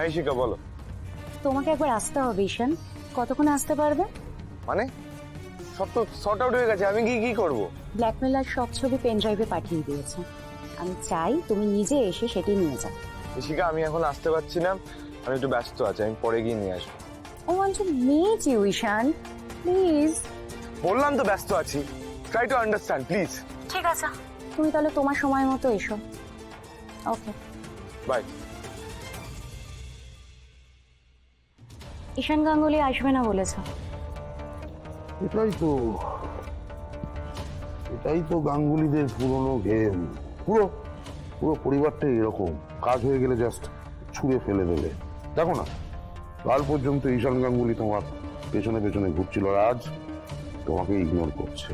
হ্যাঁ শিখা বলো। তোমাকে একবার আসতে হবে ঈশান। কতক্ষণে আসতে পারবে? মানে সব তো সর্ট আউট হয়ে গেছে, আমি কি করব? ব্ল্যাকমেলার সব ছবি পেন ড্রাইভে পাঠিয়ে দিয়েছে। আমি চাই তুমি নিজে এসে সেটি নিয়ে যাও। শিখা আমি এখন আসতে পারছি না, আমি একটু ব্যস্ত আছি, আমি পরে গিয়ে নিয়ে আসবো। I want to meet you, Ishan, please. বললাম তো ব্যস্ত আছি, ট্রাই টু আন্ডারস্ট্যান্ড প্লিজ। ঠিক আছে, তুমি তাহলে তোমার সময় মতো এসো। Okay bye. ঈশান গাঙ্গুলি আসবে না বলেছে। এটাই তো গাঙ্গুলিদের পুরনো গেম। পুরো পুরো পরিবারটাই এরকম, কাজ হয়ে গেলে জাস্ট ছুঁড়ে ফেলে দেবে। দেখো না, কাল পর্যন্ত ঈশান গাঙ্গুলি তোমার পেছনে পেছনে ঘুরছিল, আর আজ তোমাকে ইগনোর করছে।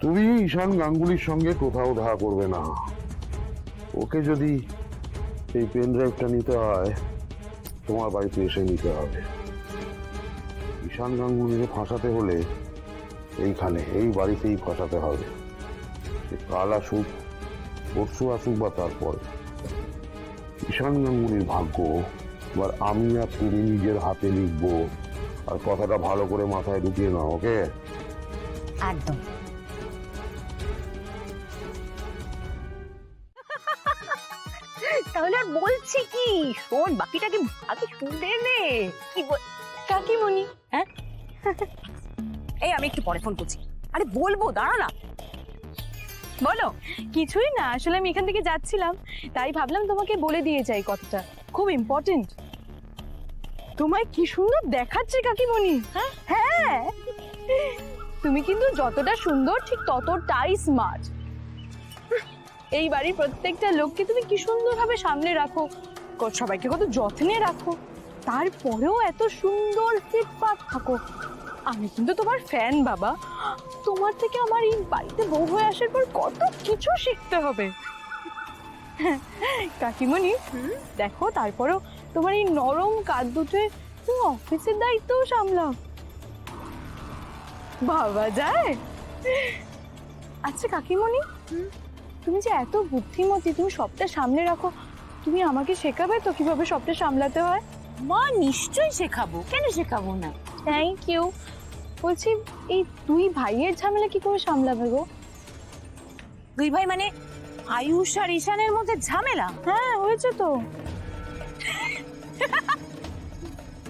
তুমি ঈশান গাঙ্গুলির সঙ্গে কোথাও দেখা করবে না। ওকে যদি এই পেন ড্রাইভটা নিতে হয়, তোমার বাড়িতে এসে নিতে হবে। ঈশান গাঙ্গুলিকে ফাঁসাতে হলে এইখানে, এই বাড়িতেই ফাঁসাতে হবে। কাল আসুক, পরশু আসুক বা তারপরে, ঈশান গাঙ্গুলির ভাগ্য এবার আমি আর তুমি নিজের হাতে লিখবো। আর কথাটা ভালো করে মাথায় ঢুকিয়ে নাও, ওকে? একদম। তাহলে আর বলছি কি, শোন বাকিটাকে আগে শুনে নে। কি কাকিমণি, হ্যাঁ এই আমি একটু পরে ফোন করছি। আরে বলবো, দাঁড়া না। বলো। কিছুই না, আসলে আমি এখান থেকে যাচ্ছিলাম, তাই ভাবলাম তোমাকে বলে দিয়ে যাই কথাটা, খুব ইম্পর্টেন্ট। তোমায় কি সুন্দর দেখাচ্ছে কাকিমণি। হ্যাঁ, তুমি কিন্তু যতটা সুন্দর ঠিক ততটাই স্মার্ট। এই বাড়ির প্রত্যেকটা লোককে তুমি কি সুন্দরভাবে সামনে রাখো, সবাইকে কত যত্নে রাখো, তারপরেও এত সুন্দর ফিটফাট থাকো। আমি কিন্তু তোমার ফ্যান বাবা। তোমার থেকে আমার এই বাড়িতে বউ হয়ে আসার পর কত কিছু শিখতে হবে। কাকিমণি দেখো, তারপরও তোমার এই নরম কাঁধ দুটোয় তুমি অফিসের দায়িত্বও সামলাও, ভাবা যায়? আচ্ছা কাকিমণি, তুমি যে এত বুদ্ধিমতী, তুমি সবটা সামনে রাখো, তুমি আমাকে শেখাবে তো কিভাবে সবটা সামলাতে হয়? মা নিশ্চয়ই শেখাবো, কেন শেখাবো না। Thank you. বলছি, এই দুই ভাইয়ের ঝামেলা কি করে সামলাবে গো? দুই ভাই মানে আয়ুষ আর ঈশানের মধ্যে ঝামেলা? হ্যাঁ, হয়েছে তো।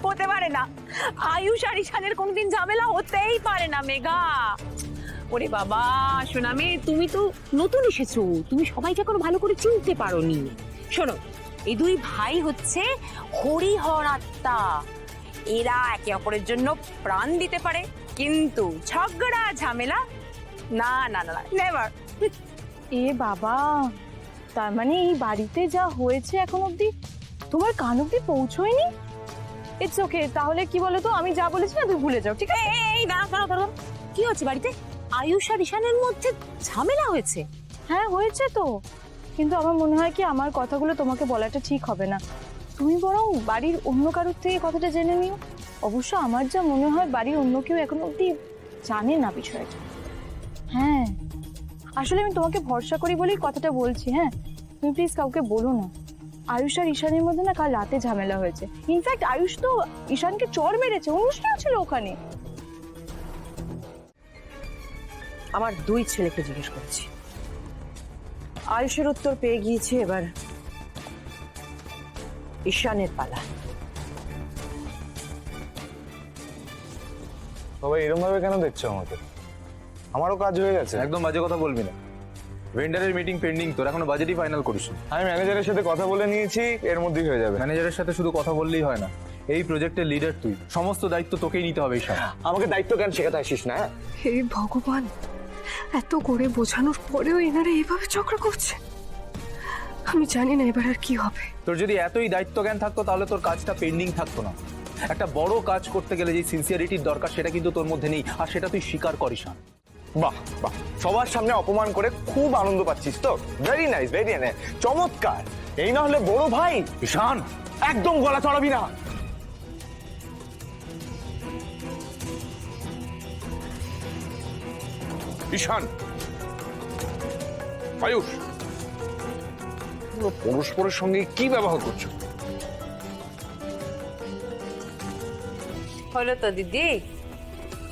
হতে পারে না, আয়ুষ আর ঈশানের কোনদিন ঝামেলা হতেই পারে না মেঘা। ওরে বাবা সোনামে, তুমি তো নতুন এসেছো, তুমি সবাইকে এখনো ভালো করে চিনতে পারোনি। শোনো, এই দুই ভাই হচ্ছে হরিহর আত্মা। এরা একে অপরের জন্য প্রাণ দিতে পারে, কিন্তু ঝগড়া ঝামেলা না না না, নেভার। এ বাবা, তার মানে এই বাড়িতে যা হয়েছে এখন অব্দি তোমার কান অব্দি পৌঁছয়নি? ইটস ওকে, তাহলে কি বলো তো, আমি যা বলেছি না তুমি ভুলে যাও, ঠিক আছে? এই না, কি হচ্ছে বাড়িতে? আয়ুষ আর ঈশানের মধ্যে ঝামেলা হয়েছে? হ্যাঁ হয়েছে তো, কিন্তু আমার মনে হয় কি আমার কথাগুলো তোমাকে বলাটা ঠিক হবে না। তুমি বরং বাড়ির অন্য কারোর থেকে কথাটা জেনে নিও। অবশ্য আমার যা মনে হয় বাড়ির অন্য কেউ এখন অব্দি জানে না বিষয়টা। হ্যাঁ, আসলে আমি তোমাকে ভরসা করি বলেই কথাটা বলছি। হ্যাঁ, তুমি প্লিজ কাউকে বলো না। আয়ুষ আর ঈশানের মধ্যে না কাল রাতে ঝামেলা হয়েছে। ইনফ্যাক্ট আয়ুষ তো ঈশানকে চড় মেরেছে, অনুষ্ঠান ছিল ওখানে। আমার দুই ছেলেকে জিজ্ঞেস করছি, আয়ুষের উত্তর পেয়ে গিয়েছে, এবার ঈশানের পালা। সবাই এরকম ভাবে কেন দেখছো আমাকে? আমারও কাজ হয়ে গেছে। একদম বাজে কথা বলবি না। ভেন্ডারের মিটিং পেন্ডিং, তোর এখনো বাজেটই ফাইনাল করিস। আমি ম্যানেজারের সাথে কথা বলে নিয়েছি, এর মধ্যেই হয়ে যাবে। ম্যানেজারের সাথে শুধু কথা বললেই হয় না, এই প্রজেক্টের লিডার তুই, সমস্ত দায়িত্ব তোকেই নিতে হবে। ঈশান, আমাকে দায়িত্ব জ্ঞান শেখাতে আসিস না। হে ভগবান, এত করে বোঝানোর পরেও এনারা এইভাবে ঝগড়া করছে। আমি জানি না এবার আর কি হবে। তোর যদি এতই দায়িত্ব জ্ঞান থাকতো তাহলে তোর কাজটা পেন্ডিং থাকতো না। একটা বড় কাজ করতে গেলে যে সিনসিয়ারিটির দরকার সেটা কিন্তু তোর মধ্যে নেই, আর সেটা তুই স্বীকার কর। ঈশান, বাহ বাহ, সবার সামনে অপমান করে খুব আনন্দ পাচ্ছিস তো। ভেরি নাইস, ভেরি নাইস, চমৎকার। এই না হলে বড় ভাই। ঈশান একদম গলা চড়াবি না। ঈশান, আয়ুষ, পরস্পরের সঙ্গে কি ব্যবহার করছো? হলো তো দিদি,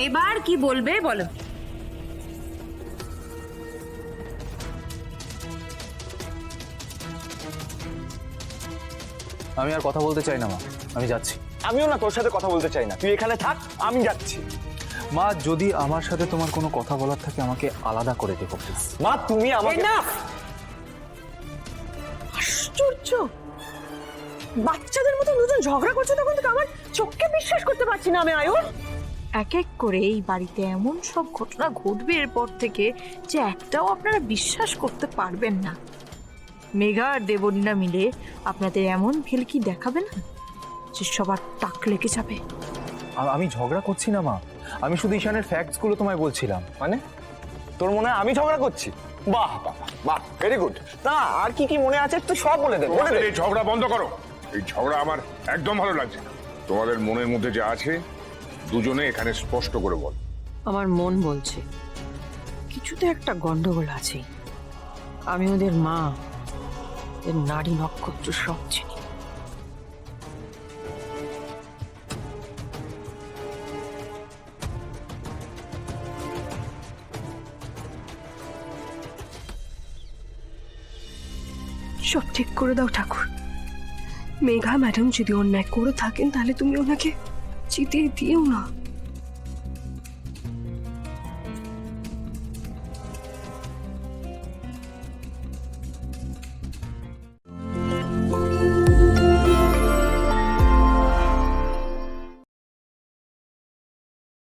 এবার কি বলবে বলো। আমি আর কথা বলতে চাই না মা, আমি যাচ্ছি। আমিও না তোর সাথে কথা বলতে চাই না, তুই এখানে থাক, আমি যাচ্ছি। মা, যদি আমার সাথে তোমার কোনো কথা বলার থাকে আমাকে আলাদা করে দেখো প্লিজ। মা তুমি আমাকে আশ্চর্য, বাচ্চাদের মতো দুজন ঝগড়া করছে তখন থেকে আমার চোখকে বিশ্বাস করতে পারছি না আমি আয়ুর। এক এক করে এই বাড়িতে এমন সব ঘটনা ঘটবে এরপর থেকে যে একটাও আপনারা বিশ্বাস করতে পারবেন না। মেঘা আর দেবনীরা মিলে আপনাদের এমন ভেলকি দেখাবে না যে সবার টাক লেগে যাবে। আমি ঝগড়া করছি না মা, আমি শুধু ঈশানের ফ্যাক্টস গুলো তোমায় বলছিলাম। মানে তোর মনে হয় আমি ঝগড়া করছি? বাহ বাহ বাহ, ভেরি গুড। না আর কি কি মনে আছে তুই সব বলে দে, বলে তোমাদের দে। এই ঝগড়া বন্ধ করো। এই ঝগড়া আমার একদম ভালো লাগছে না। তোমাদের মনের মধ্যে যা আছে দুজনে এখানে স্পষ্ট করে বল। আমার মন বলছে কিছুতে একটা গন্ডগোল আছে। আমি ওদের মা, ওদের নারী নক্ষত্র সব চিনি। সব ঠিক করে দাও ঠাকুর। মেঘা ম্যাডাম যদি অন্যায় করে থাকেন তাহলে তুমি ওনাকে জিতিয়ে দিও না।